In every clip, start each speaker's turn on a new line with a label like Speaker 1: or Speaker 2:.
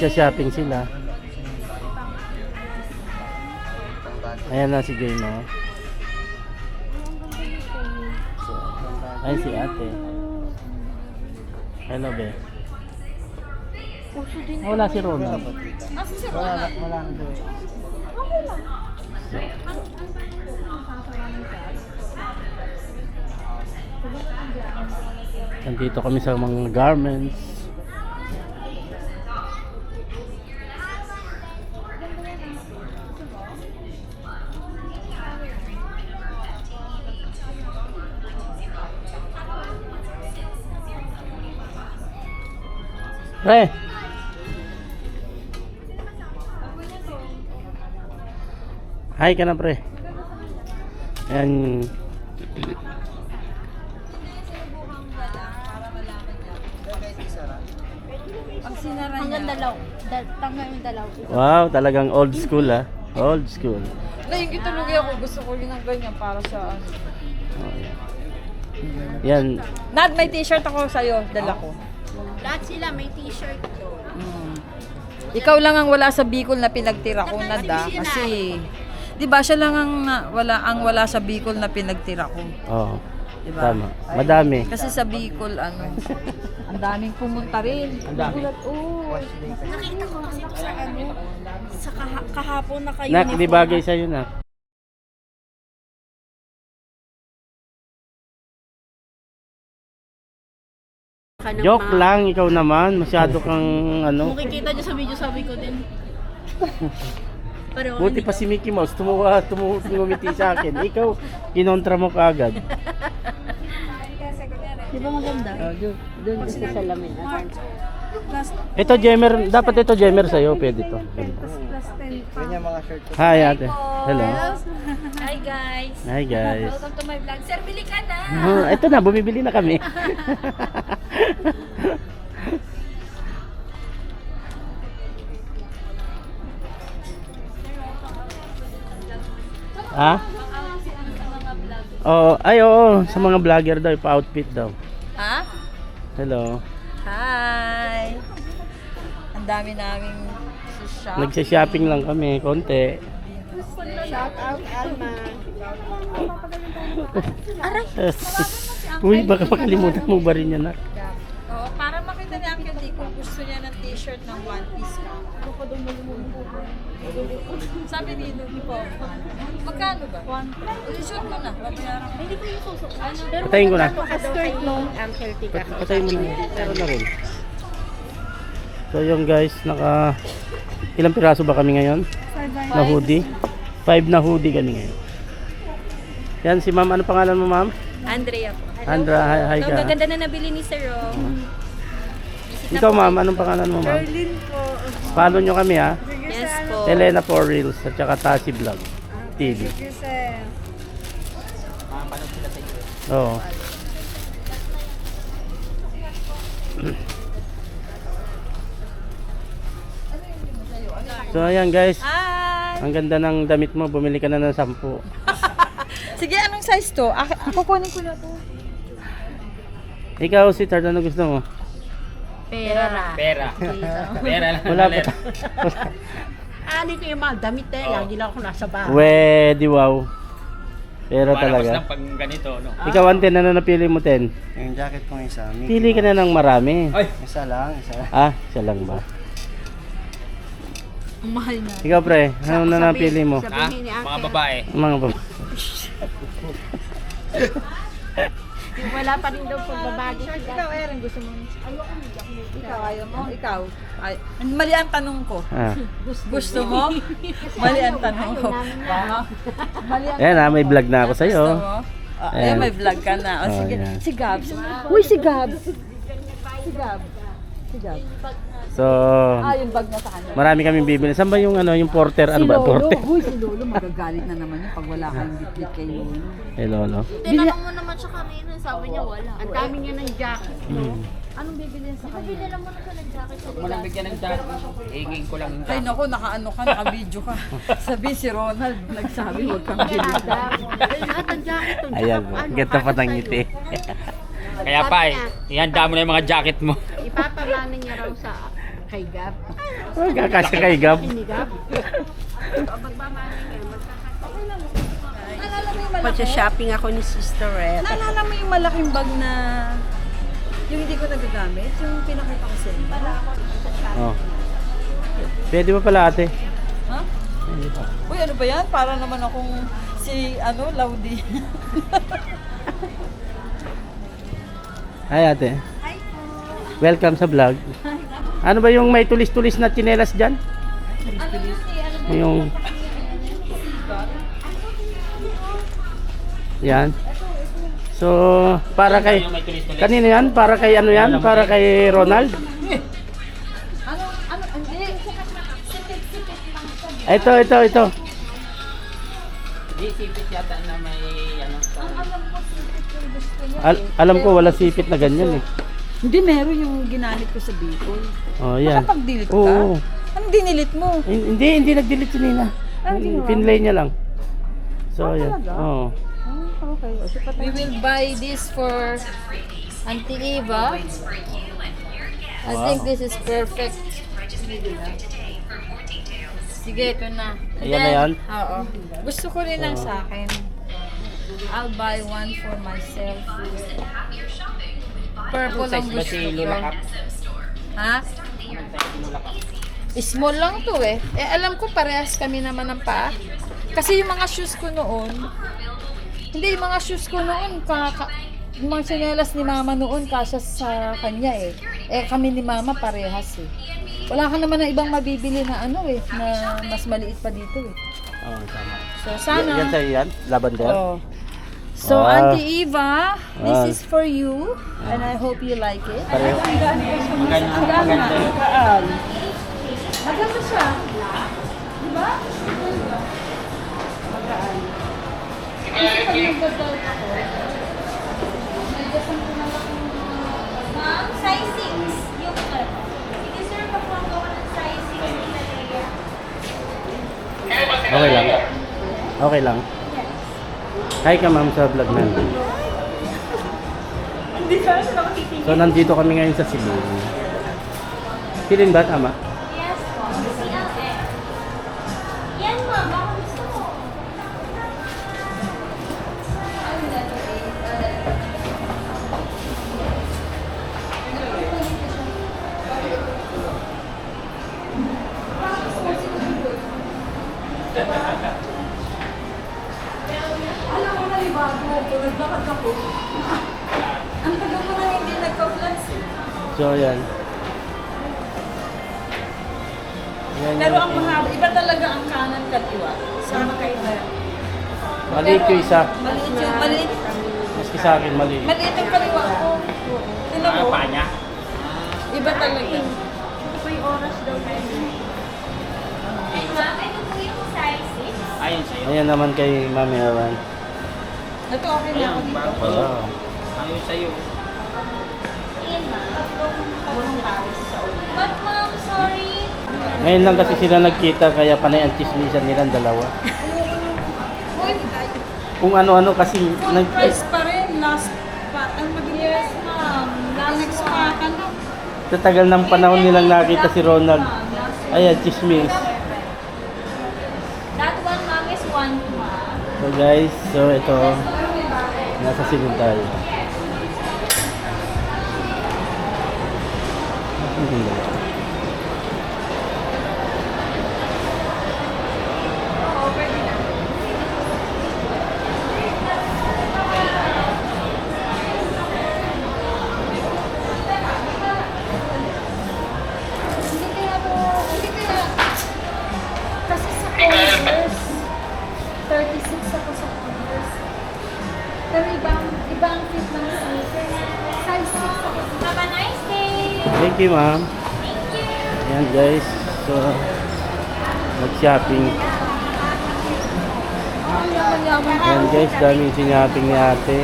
Speaker 1: Nagsha-shopping sila. Ayan na si Jay, no? Ay, si ate. Hello, be. Wala si Ronald.
Speaker 2: Nasa si Ronald?
Speaker 3: Wala na doon.
Speaker 1: Nandito kami sa mga garments. Pre. Hi ka na, pre. Ayan.
Speaker 2: Pag sinara
Speaker 4: Hanggang
Speaker 2: niya.
Speaker 4: dalaw. Tanggal yung dalaw.
Speaker 1: Wow, talagang old school, ah. Old school.
Speaker 2: Naingit talaga ako. Gusto ko rin ng ganyan para sa ano.
Speaker 1: Oh, yan.
Speaker 2: Nad, may t-shirt ako sa'yo. Dala ko.
Speaker 4: Lahat sila may t-shirt to.
Speaker 2: Ikaw lang ang wala sa Bicol na pinagtira ko, Nad, ah. Kasi, di ba siya lang ang wala sa Bicol na pinagtira ko.
Speaker 1: Oo.
Speaker 2: Diba?
Speaker 1: Tama. Madami.
Speaker 2: Kasi sa Bicol, ano, ang daming pumunta rin. Ang dami.
Speaker 4: Nakita ko kasi ito sa ano, sa kahapon na kayo.
Speaker 1: Nak, di bagay sa'yo, nak. Joke lang, ikaw naman. Masyado kang ano.
Speaker 4: Makikita nyo sa video, sabi ko din. Pero
Speaker 1: Buti pa si Mickey Mouse, tumumiti sa akin. Ikaw, kinontra mo kaagad.
Speaker 4: di ba maganda?
Speaker 1: Doon
Speaker 4: Gusto sa lamin.
Speaker 1: Ito, Jemer. Dapat ito, Jemer sa'yo. Pwede to.
Speaker 3: Ganyan mga shirt ko.
Speaker 1: Hi, ate. Hello.
Speaker 4: Hi guys.
Speaker 1: Hi, guys.
Speaker 4: Welcome to my vlog. Sir, bili ka na.
Speaker 1: Ito na, bumibili na kami. Ha? Oo, ay oo, sa mga vlogger daw, pa-outfit daw.
Speaker 2: Ha?
Speaker 1: Hello.
Speaker 2: Hi! Ang dami naming shop.
Speaker 1: Nagsha-shopping lang kami, konti.
Speaker 4: Shout out, Alma.
Speaker 1: Uy, baka makalimutan mo ba rin yan, nak?
Speaker 2: Oo, para makita niya ang cutie kung gusto niya ng t-shirt ng one piece ka. Sabi ni Lugi po, magkano ba? I-shoot ko na, babayaran ko.
Speaker 4: Hindi ko yung susok. Pero
Speaker 1: Patayin ko na.
Speaker 4: skirt mo, healthy ka.
Speaker 1: Patayin mo na. Meron na rin. So yung guys, ilang piraso ba kami ngayon? Na hoodie? 5 na hoodie kami ngayon. Yan si ma'am, ano pangalan mo, ma'am?
Speaker 4: Andrea po.
Speaker 1: Andra, hi
Speaker 4: So,
Speaker 1: ka.
Speaker 4: maganda na nabili ni Sir Rom.
Speaker 1: Ikaw, ma'am, anong pangalan mo, ma'am?
Speaker 4: Berlin po.
Speaker 1: Follow nyo kami, ha?
Speaker 4: Yes po.
Speaker 1: Elena for Reels at saka Tasi Vlog TV. Oo. So ayan guys,
Speaker 2: Hi!
Speaker 1: ang ganda ng damit mo, bumili ka na ng 10.
Speaker 2: Sige, anong size to? Ako kunin ko na to.
Speaker 1: Ikaw si Tard, ano gusto mo?
Speaker 4: Pera.
Speaker 3: Pera. Pera lang.
Speaker 1: Wala pa.
Speaker 4: Ani ko yung mga damit eh. Lagi lang ako nasa bahay.
Speaker 1: Wedi wow. Pero
Speaker 3: Parang
Speaker 1: talaga.
Speaker 3: lang pag ganito, no?
Speaker 1: Ikaw Anten, ano napili mo, Ten?
Speaker 3: Yung jacket kong isa.
Speaker 1: Pili ka na ng marami.
Speaker 3: Ay! Isa lang, isa lang.
Speaker 1: Ah, siya lang ba?
Speaker 4: Ang mahal na.
Speaker 1: Ikaw pre, ano na napili mo?
Speaker 3: Ha? Mga babae.
Speaker 1: Mga babae.
Speaker 4: Yung wala pa rin daw pagbabagi sila.
Speaker 2: Ikaw, Erin, gusto mo? Ikaw, ayaw mo? Ikaw? Ay, mali ang tanong ko.
Speaker 1: Ah.
Speaker 2: Gusto mo? Mali ang tanong ko. Mali ang
Speaker 1: Ayan may vlog na ako sa'yo.
Speaker 2: gusto mo? Ayan, may vlog ka na. O,
Speaker 1: Oh,
Speaker 2: sige.
Speaker 1: yan.
Speaker 2: Si Gabs. Uy, si Gabs. Si Gabs. Si Gabs.
Speaker 1: So,
Speaker 2: Yung bag na sa kanya.
Speaker 1: marami kaming bibili. Saan ba yung ano, yung porter? Ano ba? Porter?
Speaker 2: Uy, si Lolo, magagalit na naman yun pag wala kang bitbit kay Lolo.
Speaker 1: Eh, Lolo.
Speaker 4: Tinanong mo naman siya kanina, sabi niya wala. Ang dami niya ng jacket, no?
Speaker 2: Anong bibilin sa kanya?
Speaker 4: Binila mo na siya ng jacket sa
Speaker 3: Walang bigyan ng jacket. Hingin ko lang yung
Speaker 2: Ay, naku, naka-ano ka, naka-video ka. Sabi si Ronald, nagsabi, huwag kang bilhin.
Speaker 4: Lahat ng jacket.
Speaker 1: Ayan po. Ganda pa ng ngiti.
Speaker 3: Kaya pa eh, ihanda mo na yung mga jacket mo.
Speaker 4: Ipapamana niya raw sa
Speaker 2: kay Gab.
Speaker 1: Magkakasya kay Gab.
Speaker 5: Pag-shopping ako ni Sister Red.
Speaker 2: Naalala mo yung malaking bag na yung hindi ko nagagamit? Yung pinakita ko sa inyo?
Speaker 1: Oh. Pwede ba pala ate?
Speaker 2: Ha? Uy, ano ba yan? Para naman akong si, Laudi.
Speaker 1: Hi ate. Welcome sa vlog. Ano ba yung may tulis-tulis na tsinelas dyan? Yung... Yan. So, para kay... Kanino yan? Para kay ano yan? Para kay Ronald?
Speaker 2: Hindi.
Speaker 1: Ito.
Speaker 3: Di sipit yata na may ano.
Speaker 1: Alam ko wala sipit na ganyan eh.
Speaker 2: Hindi, meron yung ginamit ko sa Bicol.
Speaker 1: Oh, yan.
Speaker 2: Nakapag-delete ka?
Speaker 1: Oo.
Speaker 2: Anong dinilit mo?
Speaker 1: Hindi nag-delete si Nina. Pinlay niya lang. So, yan.
Speaker 2: talaga?
Speaker 1: Oo.
Speaker 2: Okay. We will buy this for Auntie Eva. I think this is perfect. Sige, ito na. And
Speaker 1: Ayan na yan?
Speaker 2: Oo. Gusto ko rin lang sa akin. I'll buy one for myself. Purple ang gusto ko. Ha? Small lang to eh. Alam ko parehas kami naman ng paa. Kasi yung mga shoes ko noon, hindi, yung mga shoes ko noon, yung mga tsinelas ni mama noon, kasya sa kanya eh. Kami ni mama parehas eh. Wala ka naman ng ibang mabibili na na mas maliit pa dito eh.
Speaker 1: Oo, tama.
Speaker 2: So, sana.
Speaker 1: Yan sa'yo yan? Lavender?
Speaker 2: Oh. So,
Speaker 1: Ah.
Speaker 2: Auntie Eva, this
Speaker 1: Ah.
Speaker 2: is for you. And I hope you like it.
Speaker 1: Pareho.
Speaker 2: Ang gana. Maganda siya. Di ba? Magaan. Kasi pag nagdadalt ako, nagdasan ko na lang
Speaker 4: Ma'am, size 6. Yung sige sir, pagpagawa ng size 6 nila Leia.
Speaker 1: Okay lang. Okay lang. Hi ka ma'am sa vlog namin. So nandito kami ngayon sa Cebu. Pilin ba tama?
Speaker 4: Yes po. CLX. Yan ma'am, baka gusto mo.
Speaker 2: Alam mo na yung bago ko, naglakad ako. Ang tagal ko na hindi nagka-vlogs eh.
Speaker 1: So yan. Yan
Speaker 2: Pero
Speaker 1: yung-
Speaker 2: ang mahaba, iba talaga ang kanan kaliwa. Sama kayo na.
Speaker 1: Maliit yung isa.
Speaker 2: Maliit yung maliit.
Speaker 1: Maski sa akin maliit.
Speaker 2: Maliit ang kaliwa ko. Tinan mo,
Speaker 3: Paa niya.
Speaker 2: iba talaga.
Speaker 4: May oras daw na yun. Ay ma'am, ito po yung size 6.
Speaker 3: Ayun sa'yo.
Speaker 1: Ayan naman kay Mami Awan.
Speaker 2: Ito okay na ako
Speaker 3: Ayun,
Speaker 2: dito.
Speaker 3: bago.
Speaker 1: Wow.
Speaker 3: Ayun sa'yo.
Speaker 4: Ayan ma'am. But ma'am, sorry.
Speaker 1: Ngayon lang kasi sila nagkita kaya panay ang chismisan nilang dalawa. Kung ano-ano kasi
Speaker 2: Full price pa rin. Last pa. Ang magiging
Speaker 4: Yes ma'am. Last
Speaker 2: next
Speaker 4: one.
Speaker 2: pa ka na.
Speaker 1: tatagal ng panahon nilang nakita si Ronald. Ayan, chismis.
Speaker 4: That one ma'am is 1 ma'am.
Speaker 1: So guys, so ito, nasa Cebu tayo. Ang ganda.
Speaker 4: Kasi sa Converse, 36 ako sa Converse. Pero ibang fit ng sneakers. Size 6 ako. Have a nice day!
Speaker 1: Thank you, ma'am.
Speaker 4: Thank you!
Speaker 1: Ayan guys, so mag-shopping. Ayan guys, daming sinyapping ni ate.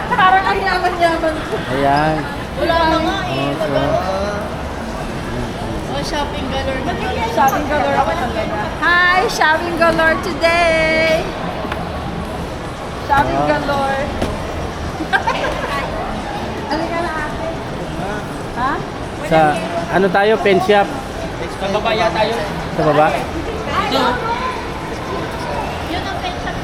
Speaker 2: Parang ang yaman-yaman ko.
Speaker 1: Ayan.
Speaker 2: Wala na nga
Speaker 1: Oh, so,
Speaker 2: Shopping galore ako talaga. Hi! Shopping galore today! Shopping
Speaker 1: Ah.
Speaker 2: galore. Ano ka na ate? Ha?
Speaker 1: Sa, ano tayo, pen shop?
Speaker 3: Sa baba yata yun.
Speaker 1: Sa baba?
Speaker 3: Ito.
Speaker 4: Yun ang pet shop.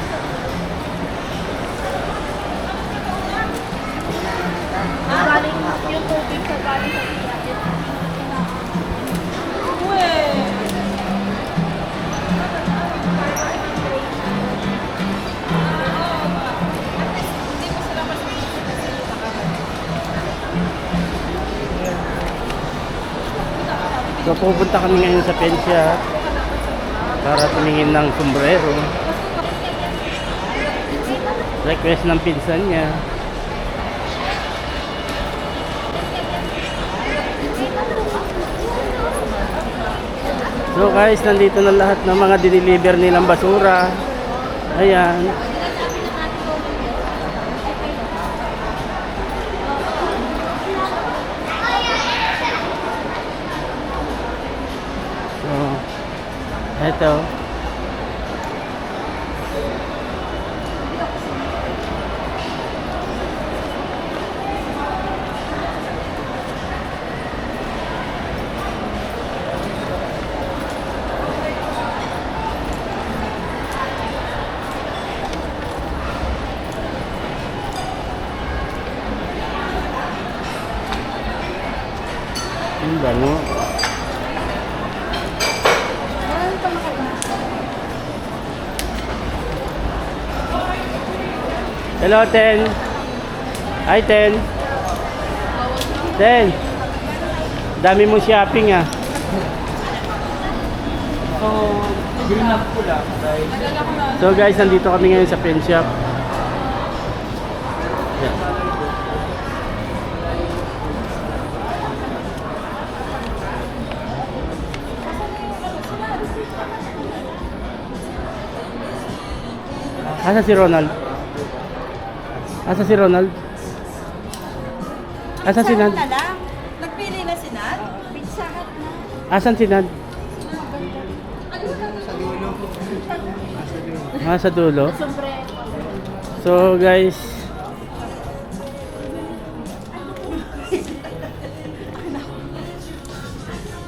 Speaker 4: Galing yung tubig sa galing sa tiyakin.
Speaker 1: So pupunta kami ngayon sa pen shop para tumingin ng sombrero. Request ng pinsan niya. So guys, nandito na lahat ng mga diniliver nilang basura. Ayan. So, eto. Ang bango. Hello, Ten. Hi, Ten. Ten. Dami mo shopping ah.
Speaker 3: So, green lang po lang.
Speaker 1: So guys, nandito kami ngayon sa pen shop. Yan. Asa si Ronald? Asa si Ronald? Asa si Nad?
Speaker 5: Nagpili na si Nat?
Speaker 4: Pizza Hut na.
Speaker 1: Asan si Nad? Sa dulo.
Speaker 4: Sombrero.
Speaker 1: So guys,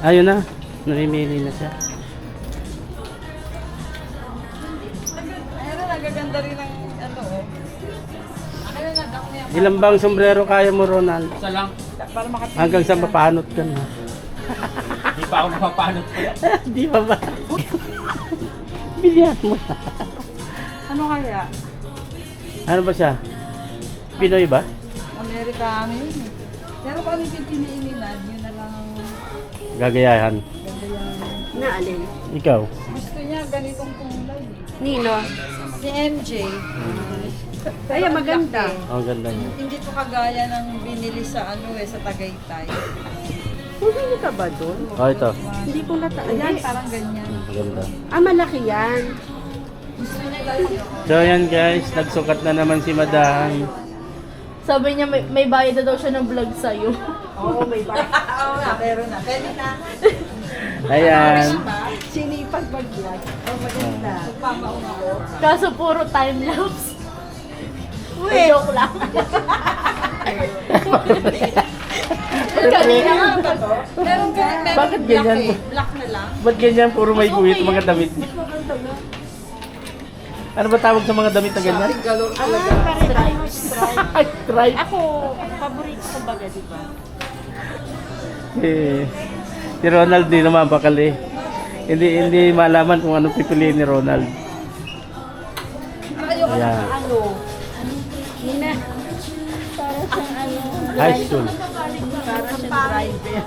Speaker 1: ayun na, namimili na siya.
Speaker 5: Ayun, nagaganda rin ang ano oh. Ayun, ako niya.
Speaker 1: Ilan bang sombrero kaya mo, Ronald?
Speaker 3: Isa lang.
Speaker 5: Para makapili.
Speaker 1: Hanggang sa mapanot ka na.
Speaker 3: Hindi pa ako napapanot po yan.
Speaker 1: Di ba ba? Bilihan mo na.
Speaker 5: Ano kaya?
Speaker 1: Ano ba siya? Pinoy ba?
Speaker 5: Amerikano yun eh. Pero kung ano yung pipiliin ni Nad, yun na lang ang
Speaker 1: Gagayahan.
Speaker 5: ganda yan.
Speaker 2: Na alin?
Speaker 1: Ikaw?
Speaker 5: Gusto niya ganitong kulay.
Speaker 2: Nino?
Speaker 5: Si MJ.
Speaker 2: Ay, maganda.
Speaker 1: Ang ganda niya.
Speaker 5: Hindi to kagaya ng binili sa ano eh, sa Tagaytay.
Speaker 2: Pumili ka ba doon?
Speaker 1: Oh, ito.
Speaker 2: Hindi ko nata...
Speaker 5: Ayan, parang ganyan.
Speaker 1: Maganda.
Speaker 2: Ah, malaki yan.
Speaker 1: So yan guys, nagsukat na naman si Madam.
Speaker 4: Sabi niya may bayad na daw siya ng vlog sa'yo.
Speaker 2: Oo, may ba?
Speaker 5: Oo nga, meron na. Pwede na.
Speaker 1: Ayan.
Speaker 2: Sinipag pag-vlog. Oh, maganda.
Speaker 5: Pamauna ko.
Speaker 4: Kaso puro time-lapse. Joke lang. Kanina nga ba to?
Speaker 5: Meron ka, meron
Speaker 1: Bakit
Speaker 5: black
Speaker 1: ganyan
Speaker 5: eh.
Speaker 1: po?
Speaker 5: Black na lang.
Speaker 1: Ba't ganyan? Puro may guhit mga damit. Ano ba tawag sa mga damit na ganyan?
Speaker 5: Galore talaga.
Speaker 1: Stripe.
Speaker 2: Ako, paborito ko baga, di ba?
Speaker 1: Si Ronald di naman bakali. Hindi malaman kung anong pipiliin ni Ronald. Ayan.
Speaker 2: Ano?
Speaker 4: Nina. Para siyang ano.
Speaker 1: High school.
Speaker 2: Para siyang driver.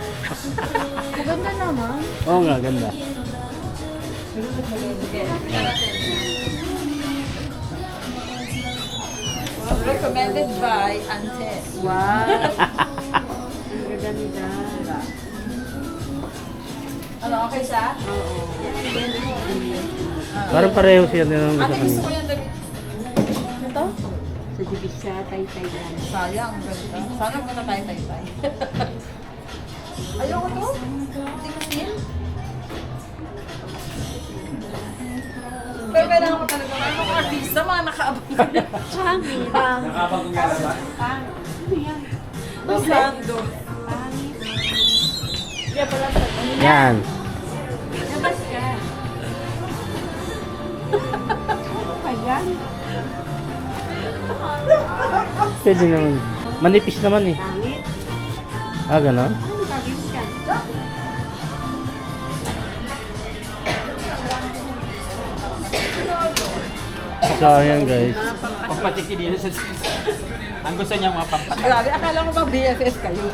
Speaker 4: Maganda naman.
Speaker 1: Oo nga, ganda.
Speaker 5: Recommended by Antes.
Speaker 2: Wow. Ang ganda.
Speaker 5: Ano, okay siya?
Speaker 1: Parang pareho siya nung gusto
Speaker 5: Ate, gusto ko
Speaker 1: kanya.
Speaker 5: yung damit.
Speaker 4: Ito?
Speaker 2: Sa Divisa, tay-tay lang.
Speaker 5: Sayang, ang ganda. Sana muna tayo tay-tay. Ayoko to. Hindi ko feel. Pero kailangan ko talaga mga artista, mga nakaabang ka na.
Speaker 2: Chami.
Speaker 3: Nakabang nga ba?
Speaker 5: Basando.
Speaker 1: Yan.
Speaker 4: Labas ka. Ayan.
Speaker 1: Pwede naman. Manipis naman eh. Ah, gano'n?
Speaker 4: Pagis ka.
Speaker 1: So, ayan guys.
Speaker 3: Pampatiki din sa... Ang gusto niya mga pampatiki.
Speaker 5: Grabe, akala ko ba BFF kayo?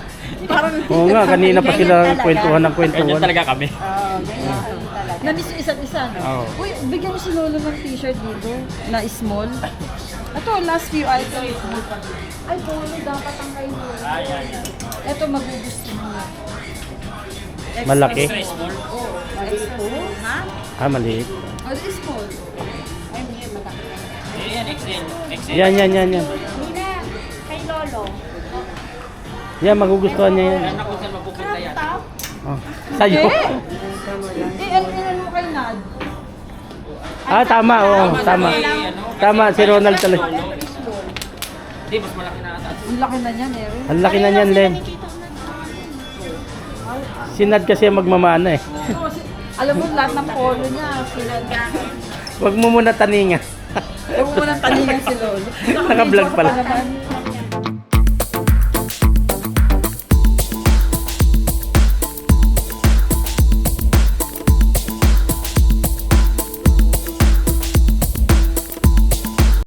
Speaker 5: Parang
Speaker 1: Oo nga, kanina pa sila kwentuhan ng
Speaker 3: Ganyan
Speaker 1: kwentuhan.
Speaker 3: talaga kami.
Speaker 5: na-miss yung isa't isa, no?
Speaker 3: Oo.
Speaker 5: Uy, bigyan mo si Lolo ng t-shirt dito na small. Ito, last few items.
Speaker 4: Ay, polo dapat ang kayo.
Speaker 5: Ito, magugusto mo.
Speaker 1: Malaki.
Speaker 3: Extra small.
Speaker 5: Ha?
Speaker 1: Ah, maliit.
Speaker 5: Oh, small.
Speaker 3: Yan, XL. XL.
Speaker 1: Yan.
Speaker 4: Nina, kay Lolo.
Speaker 1: Yan, magugustuhan niya yan.
Speaker 3: Alam na kung saan mapupunta yan.
Speaker 4: Top.
Speaker 1: Oh. Sa'yo.
Speaker 5: Ano mo kay Nad?
Speaker 1: Ah, tama. Oo, tama. Tama, si Ronald talaga.
Speaker 3: Hindi, mas malaki na ata.
Speaker 5: Ang laki na niya, Mary.
Speaker 1: Ang laki na niyan, Len. Si Nad kasi magmamana eh.
Speaker 5: Alam mo, lahat ng polo niya, sila
Speaker 1: Huwag mo muna taningan.
Speaker 5: Huwag mo nang taningan si Lolo.
Speaker 1: Naka-vlog pala.
Speaker 5: Naman.